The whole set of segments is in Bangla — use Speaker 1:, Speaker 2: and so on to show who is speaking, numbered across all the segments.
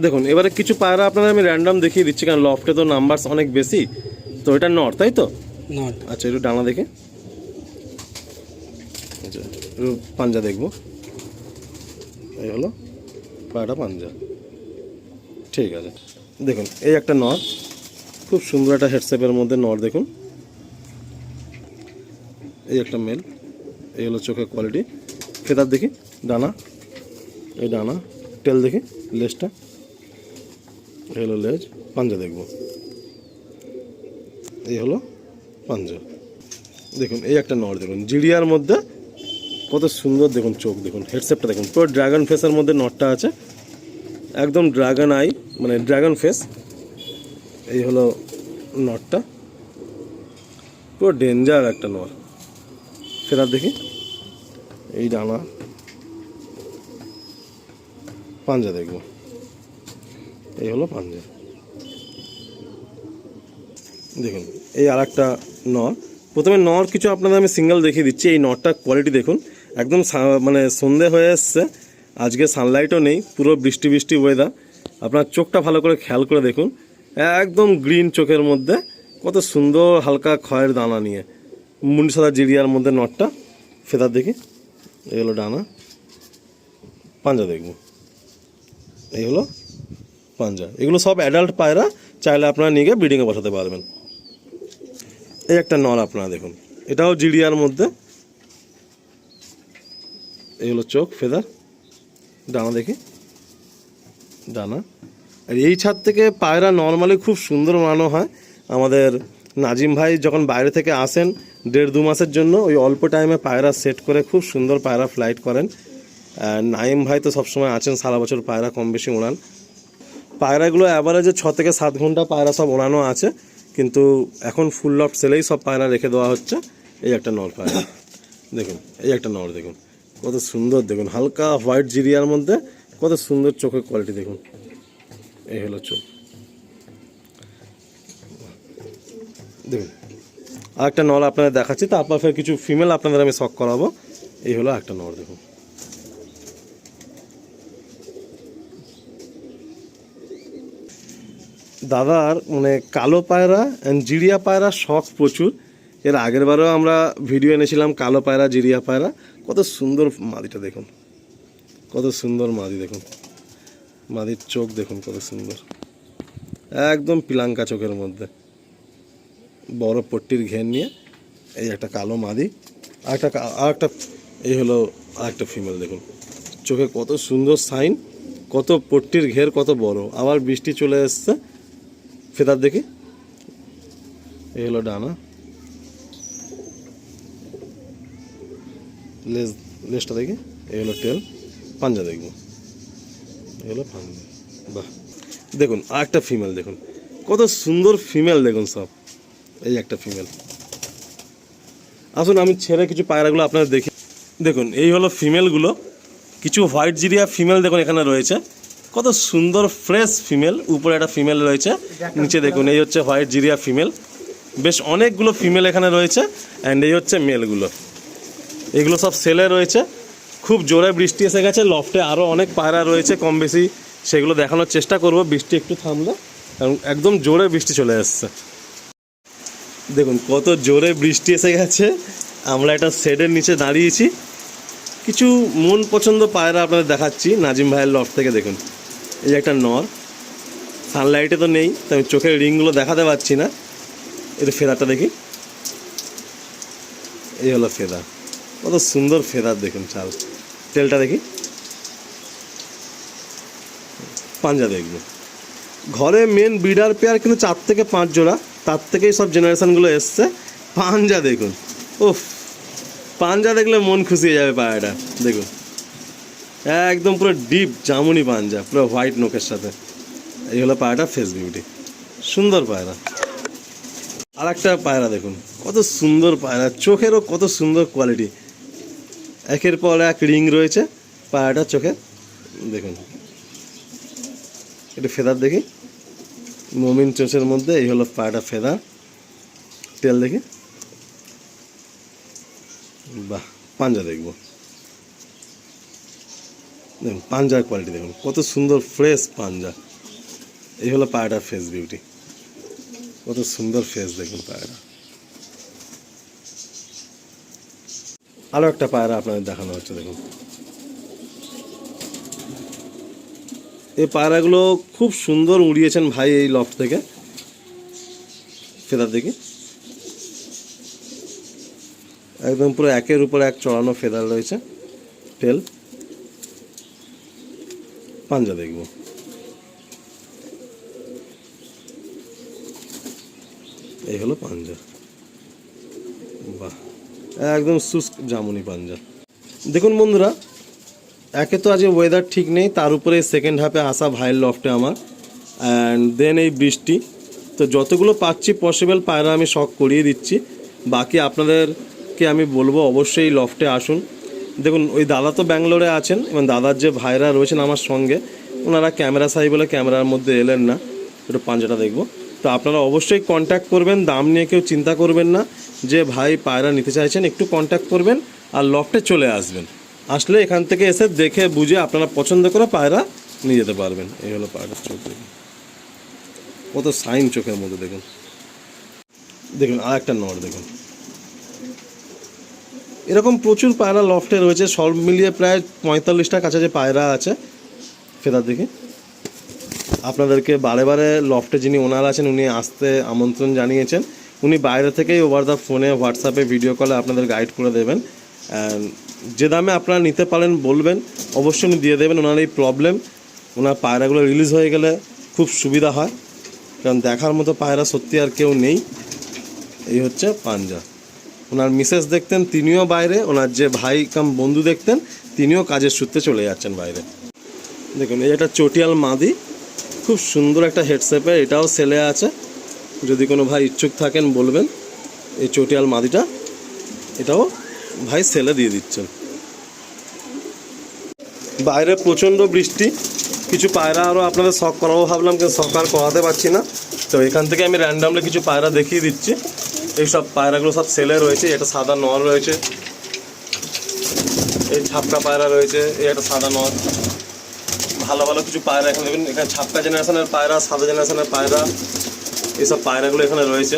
Speaker 1: দেখুন এবারে কিছু পায়রা আপনাদের আমি র্যান্ডম দেখিয়ে দিচ্ছি, কারণ লফটে তো নাম্বার অনেক বেশি। তো এটা নর, তাই তো?
Speaker 2: নট।
Speaker 1: আচ্ছা, একটু ডানা দেখে, আচ্ছা একটু পাঞ্জা দেখবো। এই হলো পায়রাটা পাঞ্জা। ঠিক আছে, দেখুন এই একটা নর, খুব সুন্দর একটা হেডশেপের মধ্যে নর। দেখুন এই একটা মেল। এই হলো চোখের কোয়ালিটি। ফেদার দেখি, ডানা, এই ডানা, টেল দেখি, লেজটা, এই হলো লেজ, পাঞ্জা দেখব। এই হলো পাঞ্জা। দেখুন এই একটা নর, দেখুন জিরিয়ার মধ্যে কত সুন্দর, দেখুন চোখ দেখুন, হেডশেপটা দেখুন, পুরো ড্রাগন ফেসের মধ্যে নরটা আছে, একদম ড্রাগন আই, মানে ড্রাগন ফেস। এই হলো নরটা, পুরো ডেঞ্জার একটা নর। ফেদার দেখি, এই ডানা, পাঞ্জা দেখব। এই হলো পাঞ্জা। দেখুন এই আর একটা নর। প্রথমে নর কিছু আপনাদের আমি সিঙ্গেল দেখিয়ে দিচ্ছি। এই নরটার কোয়ালিটি দেখুন, একদম মানে সন্ধে হয়ে এসছে, আজকে সানলাইটও নেই, পুরো বৃষ্টি বৃষ্টি ওয়েদার। আপনার চোখটা ভালো করে খেয়াল করে দেখুন, একদম গ্রিন চোখের মধ্যে, কত সুন্দর হালকা খয়ের দানা নিয়ে, মুন্ডি সাদা জিরিয়ার মধ্যে নরটা। ফেদার দেখি, এই হলো ডানা, পাঞ্জা দেখব। এই হলো পাঞ্জা। এগুলো সব অ্যাডাল্ট পায়রা, চাইলে আপনারা নিয়ে গিয়ে ব্রিডিংয়ে বসাতে পারবেন। এই একটা নর আপনারা দেখুন, এটাও জিরিয়ার মধ্যে। এই হলো চোখ, ফেদার, ডানা দেখি, ডানা। আর এই ছাদ থেকে পায়রা নর্মালি খুব সুন্দর বানানো হয়। আমাদের নাজিম ভাই যখন বাইরে থেকে আসেন 1.5-2 মাসের জন্য, ওই অল্প টাইমে পায়রা সেট করে খুব সুন্দর পায়রা ফ্লাইট করেন। নাইম ভাই তো সবসময় আছেন, সারা বছর পায়রা কম বেশি ওড়ান। পায়রাগুলো অ্যাভারেজে 6 থেকে 7 ঘন্টা পায়রা সব ওড়ানো আছে, কিন্তু এখন ফুল লফট সেলেই সব পায়রা রেখে দেওয়া হচ্ছে। এই একটা নর পায়রা দেখুন, এই একটা নর দেখুন, কত সুন্দর, দেখুন হালকা হোয়াইট জিরিয়ার মধ্যে কত সুন্দর চোখের কোয়ালিটি দেখুন। এই হলো চোখ, দেখুন। আর একটা নর আপনাদের দেখাচ্ছি, তারপর ফের কিছু ফিমেল আপনাদের আমি শখ করাবো। এই হলো একটা নর দেখুন। দাদার মানে কালো পায়রা অ্যান্ড জিরিয়া পায়রা শখ প্রচুর। এর আগের বারেও আমরা ভিডিও এনেছিলাম কালো পায়রা, জিরিয়া পায়রা। কত সুন্দর মাদিটা দেখুন, কত সুন্দর মাদি দেখুন, মাদির চোখ দেখুন কত সুন্দর, একদম পিলাঙ্কা চোখের মধ্যে, বড় পট্টির ঘের নিয়ে। এই একটা কালো মাদি, আর একটা এই হলো আর একটা ফিমেল দেখুন, চোখে কত সুন্দর সাইন, কত পট্টির ঘের, কত বড়। আবার বৃষ্টি চলে এসছে। ফেদার দেখি, এই হলো ডানা, লেজটা দেখি, এই হলো টেল, পাঞ্জা দেখব। এই হলো পাঞ্জা। বাহ, দেখুন আর একটা ফিমেল দেখুন, কত সুন্দর ফিমেল দেখুন সব। এই একটা ফিমেল। আসুন আমি ছেড়ে কিছু পায়রাগুলো আপনাদের দেখি। দেখুন এই হলো ফিমেলগুলো, কিছু হোয়াইট জিরিয়া ফিমেল দেখুন এখানে রয়েছে, কত সুন্দর ফ্রেশ ফিমেল। উপরে একটা ফিমেল রয়েছে, নিচে দেখুন এই হচ্ছে হোয়াইট জিরিয়া ফিমেল। বেশ অনেকগুলো ফিমেল এখানে রয়েছে, অ্যান্ড এই হচ্ছে মেলগুলো। এগুলো সব সেলে রয়েছে। খুব জোরে বৃষ্টি এসে গেছে, লফটে আরও অনেক পায়রা রয়েছে কম বেশি, সেগুলো দেখানোর চেষ্টা করব বৃষ্টি একটু থামলে, কারণ একদম জোরে বৃষ্টি চলে এসছে। দেখুন কত জোরে বৃষ্টি এসে গেছে, আমরা একটা শেডের নিচে দাঁড়িয়েছি। কিছু মন পছন্দ পায়রা আপনাদের দেখাচ্ছি নাজিম ভাইয়ের লফট থেকে। দেখুন এই একটা নর, সানলাইটে তো নেই, তো আমি চোখের রিংগুলো দেখাতে পারছি না। এটা ফেদারটা দেখি, এই হলো ফেদার, কত সুন্দর ফেদার দেখুন। চাল, তেলটা দেখি, পাঞ্জা দেখব। ঘরে মেন ব্রিডার পেয়ার কিন্তু 4 থেকে 5 জোড়া, তার থেকেই সব জেনারেশানগুলো এসছে। পাঞ্জা দেখুন, ওফ, পাঞ্জা দেখলে মন খুশি হয়ে যাবে পায়রাটা। দেখুন একদম পুরো ডিপ জামুনি পাঞ্জা, পুরো হোয়াইট নোকের সাথে। এই হলো পায়রাটা ফেস বিউটি, সুন্দর পায়রা। আর একটা পায়রা দেখুন, কত সুন্দর পায়রা, চোখেরও কত সুন্দর কোয়ালিটি, একের পর এক রিং রয়েছে পায়রাটার চোখে। দেখুন একটু ফেদার দেখি, মমিন চোচের মধ্যে। এই হলো পায়রাটা ফেদার, তেল দেখি, বাহ। পাঞ্জা দেখব, দেখুন পাঞ্জার কোয়ালিটি দেখুন, কত সুন্দর ফ্রেশ পাঞ্জা। এই হলো পায়রাটার ফেস বিউটি, কত সুন্দর ফেস দেখুন পায়রা। আরও একটা পায়রা আপনাদের দেখানো হচ্ছে, দেখুন এই পায়রাগুলো খুব সুন্দর উড়িয়েছেন ভাই এই লফট থেকে। ফেদার দেখি, একদম পুরো একের উপর এক চড়ানো ফেদার রয়েছে। টেল, পাঞ্জা দেখব, এই হলো পাঞ্জা, বাহ একদম শুষ্ক জামুনি পাঞ্জা। দেখুন বন্ধুরা, একে তো আজ ওয়েদার ঠিক নেই, তার উপরে সেকেন্ড হাফে আসা ভাইয়ের লফটে আমার, অ্যান্ড দেন এই বৃষ্টি। তো যতগুলো পাচ্ছি পসিবল পায়রা আমি শখ করিয়ে দিচ্ছি। বাকি আপনাদেরকে আমি বলবো অবশ্যই লফটে আসুন। দেখুন ওই দাদা তো ব্যাঙ্গালোরে আছেন, এবং দাদার যে ভাইরা রয়েছেন আমার সঙ্গে, ওনারা ক্যামেরা সাই বলে ক্যামেরার মধ্যে এলেন না। একটু পাঞ্জাটা দেখবো। তো আপনারা অবশ্যই কন্ট্যাক্ট করবেন, দাম নিয়ে কেউ চিন্তা করবেন না। যে ভাই পায়রা নিতে চাইছেন একটু কন্ট্যাক্ট করবেন আর লফটে চলে আসবেন। আসলে এখান থেকে এসে দেখে বুঝে আপনারা পছন্দ করে পায়রা নিয়ে যেতে পারবেন। এই হলো পায়রার চোখ, দেখুন কত সাইন চোখের মধ্যে। দেখুন দেখুন আর একটা নর দেখুন। এরকম প্রচুর পায়রা লফটে রয়েছে, সব মিলিয়ে প্রায় 45টার কাছে যে পায়রা আছে। ফেদার দেখি, আপনাদেরকে বারে বারে লফটে যিনি ওনার আছেন উনি আসতে আমন্ত্রণ জানিয়েছেন। উনি বাইরে থেকেই ওভার দ্য ফোনে হোয়াটসঅ্যাপে ভিডিও কলে আপনাদের গাইড করে দেবেন। অ্যান্ড যে দামে আপনারা নিতে পারেন বলবেন, অবশ্যই উনি দিয়ে দেবেন। ওনার এই প্রবলেম, ওনার পায়রাগুলো রিলিজ হয়ে গেলে খুব সুবিধা হয়, কারণ দেখার মতো পায়রা সত্যি আর কেউ নেই। এই হচ্ছে পাঞ্জা। ওনার মিসেস দেখতেন, তিনিও বাইরে। ওনার যে ভাই কাম বন্ধু দেখতেন, তিনিও কাজের সূত্রে চলে যাচ্ছেন বাইরে। দেখুন এই একটা চটিয়াল মাদি, খুব সুন্দর একটা হেডশেপে, এটাও সেলে আছে। যদি কোনো ভাই ইচ্ছুক থাকেন বলবেন। এই চটিয়াল মাদিটা, এটাও ভাই সেলে দিয়ে দিচ্ছেন। বাইরে প্রচণ্ড বৃষ্টি, কিছু পায়রা আরও আপনাদের শখ করাবো ভাবলাম, কিন্তু শখ আর করাতে পারছি না। তো এখান থেকে আমি র্যান্ডামলি কিছু পায়রা দেখিয়ে দিচ্ছি। এইসব পায়রাগুলো সব সেলে রয়েছে। এটা সাদা নর রয়েছে, এই ছাপকা পায়রা রয়েছে, এই একটা সাদা নর। ভালো ভালো কিছু পায়রা এখানে দেখুন। এখানে ছাপকা জেনারেশনের পায়রা, সাদা জেনারেশনের পায়রা, এইসব পায়রাগুলো এখানে রয়েছে।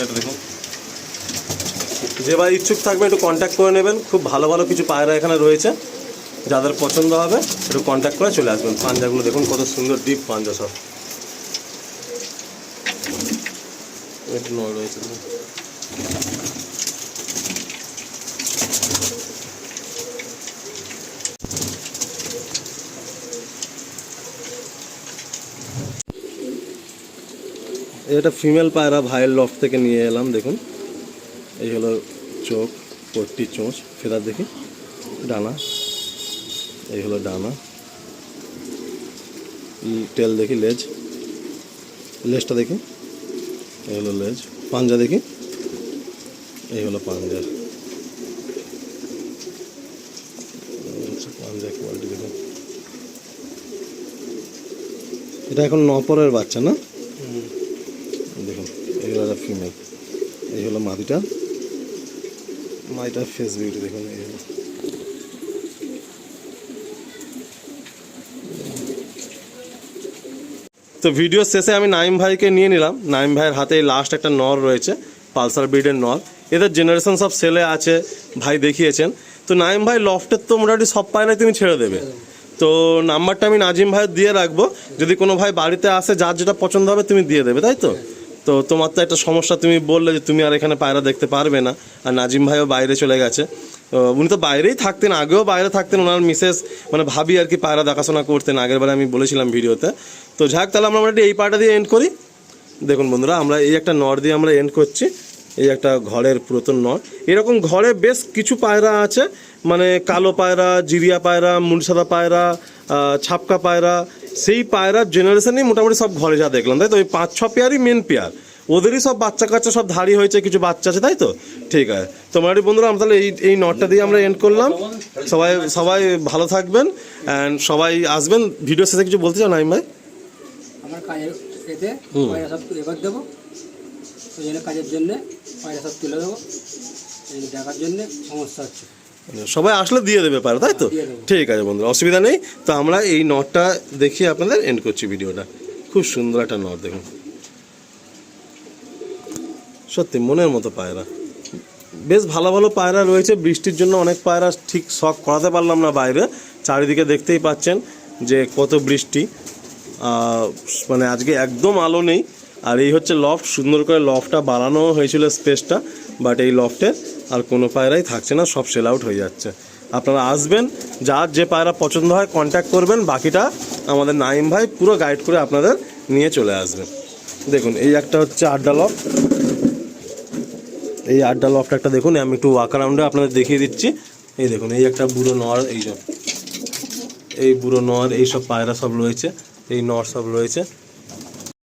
Speaker 1: এটা দেখুন, যে ভাই ইচ্ছুক থাকবে একটু কন্ট্যাক্ট করে নেবেন। খুব ভালো ভালো কিছু পায়রা এখানে রয়েছে, যাদের পছন্দ হবে একটু কন্ট্যাক্ট করে চলে আসবেন। পাঞ্জাগুলো দেখুন কত সুন্দর ডিপ পাঞ্জা সব। একটু নয় রয়েছে, এটা ফিমেল পায়রা ভাইয়ের লফট থেকে নিয়ে এলাম। দেখুন এই হলো চোখ, পট্টি, চোঁচ, ফেদার দেখি, ডানা, এই হলো ডানা, টেল দেখি, লেজ, লেজটা দেখি, এই হলো লেজ, পাঞ্জা দেখি, এই হলো পাঞ্জা। পাঞ্জা কোয়ালিটি দেখুন। এটা এখন নপরের বাচ্চা না? দেখুন এই হলো ফিমেল, এই হলো মাদিটা, মাদিটার ফেস বিউটি দেখুন। এই হলো তো ভিডিও শেষে আমি নাইম ভাইকে নিয়ে নিলাম। নাইম ভাইয়ের হাতে লাস্ট একটা নর রয়েছে, পালসার ব্রিডের নর। এদের জেনারেশন সব সেলে আছে, ভাই দেখিয়েছেন। তো নাইম ভাই লফটের তো মোটামুটি সব পায়রাই তুমি ছেড়ে দেবে। তো নাম্বারটা আমি নাজিম ভাইয়ের দিয়ে রাখবো, যদি কোনো ভাই বাড়িতে আসে যার যেটা পছন্দ হবে তুমি দিয়ে দেবে, তাই তো? তো তোমার তো একটা সমস্যা, তুমি বললে যে তুমি আর এখানে পায়রা দেখতে পারবে না, আর নাজিম ভাইও বাইরে চলে গেছে। উনি তো বাইরেই থাকতেন, আগেও বাইরে থাকতেন। ওনার মিসেস মানে ভাবি আর কি পায়রা দেখাশোনা করতেন, আগের বারে আমি বলেছিলাম ভিডিওতে। তো যাক, তাহলে আমরা মোটামুটি এই পায়রাটা দিয়ে এন্ড করি। দেখুন বন্ধুরা, আমরা এই একটা নর দিয়ে আমরা এন্ড করছি। এই একটা ঘরের পুরাতন নর। এরকম ঘরে বেশ কিছু পায়রা আছে, মানে কালো পায়রা, জিরিয়া পায়রা, মুলসাদা পায়রা, ছাপকা পায়রা। সেই পায়রার জেনারেশনই মোটামুটি সব ঘরে যা দেখলাম, তাই তো? ওই 5-6 পেয়ারই মেন পেয়ার, ওদেরই সব বাচ্চা কাচ্চা সব ধাড়ি হয়েছে, কিছু বাচ্চা আছে, তাই তো? ঠিক আছে। তো মোটামুটি বন্ধুরা, আমরা তাহলে এই নটটা দিয়ে আমরা এন্ড করলাম। সবাই ভালো থাকবেন, অ্যান্ড সবাই আসবেন। ভিডিও শেষে কিছু বলতে চাও নাইম ভাই?
Speaker 2: আমার কাজের এতে পয়সা সব এবার দেবো, ওই জন্য কাজের জন্যে পয়সা সব তুলে দেবো, দেখার জন্যে সমস্যা হচ্ছে।
Speaker 1: সবাই আসলে দিয়ে দেবে পারে, তাই তো? ঠিক আছে বন্ধুরা, অসুবিধা নেই। তো আমরা এই নটটা দেখিয়ে আপনাদের এন্ড করছি ভিডিওটা। খুব সুন্দর একটা নর দেখুন, সত্যি মনের মতো পায়রা। বেশ ভালো ভালো পায়রা রয়েছে, বৃষ্টির জন্য অনেক পায়রা ঠিক শখ করাতে পারলাম না বাইরে, চারিদিকে দেখতেই পাচ্ছেন যে কত বৃষ্টি, মানে আজকে একদম আলো নেই। আর এই হচ্ছে লফট, সুন্দর করে লফটটা বাড়ানো হয়েছিল স্পেসটা, বাট এই লফটের আর কোনো পায়রাই থাকছে না, সব সেল আউট হয়ে যাচ্ছে। আপনারা আসবেন, যার যে পায়রা পছন্দ হয় কন্ট্যাক্ট করবেন, বাকিটা আমাদের নাইম ভাই পুরো গাইড করে আপনাদের নিয়ে চলে আসবেন। দেখুন এই একটা হচ্ছে আড্ডা লফট, এই আড্ডা লফট একটা দেখুন, আমি একটু ওয়াক আরাউন্ডে আপনাদের দেখিয়ে দিচ্ছি। এই দেখুন এই একটা বুড়ো নর, এই বুড়ো নর, এইসব পায়রা সব রয়েছে, এই নর সব রয়েছে।